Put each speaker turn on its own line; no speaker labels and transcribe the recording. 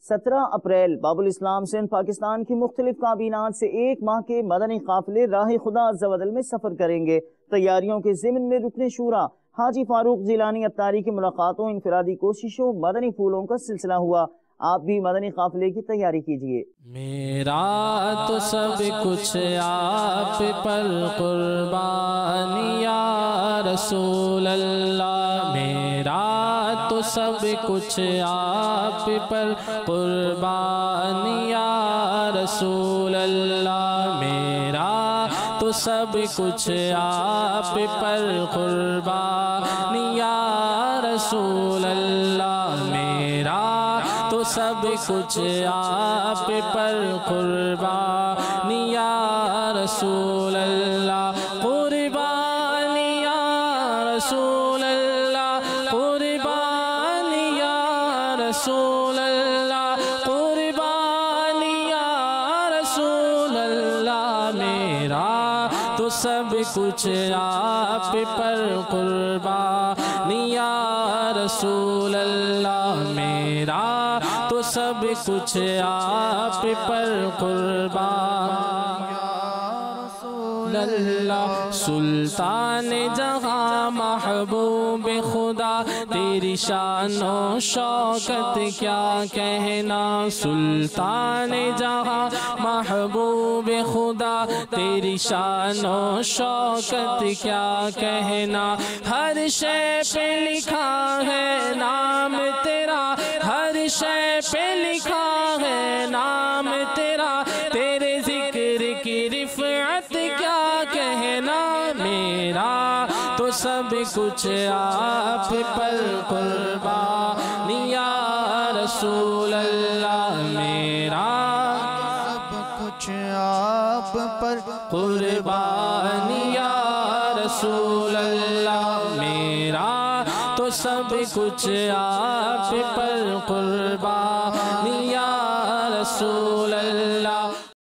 17 April باب الاسلام سندھ پاکستان کی مختلف کابینات سے 1 ماہ کے مدنی قافلے راہ خدا عز و جل میں سفر کریں گے۔ تیاریوں کے ضمن میں رکن شورا حاجی فاروق جیلانی اتاری کی ملاقاتوں، انفرادی کوششوں، مدنی پھولوں کا سلسلہ ہوا۔ آپ بھی مدنی قافلے کی تیاری کیجئے۔
میرا تو سب کچھ آپ پر قربان یا رسول اللہ، میرا تو سب کچھ آپ پر قربان یا رسول اللہ، میرا تو سب کچھ آپ پر قربان یا رسول اللہ، میرا تو سب کچھ آپ پر قربان یا رسول اللہ، قربان یا رسول اللہ، قربان یا رسول اللہ، قربان یا رسول اللہ، میرا تو سب کچھ آپ پر قربان یا رسول اللہ، میرا تو سب کچھ آپ پر قربان یا رسول اللہ۔ سلطان جہاں محبوب خدا، تیری شان و شوکت کیا کہنا، سلطان جہاں محبوب خدا، تیری شان و شوکت کیا کہنا، ہر شے پہ لکھا ہے نام تیرا، ہر شے پہ لکھا ہے نام تیرا، تیرے ذکر کی رفعت کیا کہنا، میرا تو سب کچھ آپ پر قربان یا رسول اللہ، میرا سب کچھ آپ پر قربان یا رسول اللہ، میرا تو سب کچھ آپ پر قربان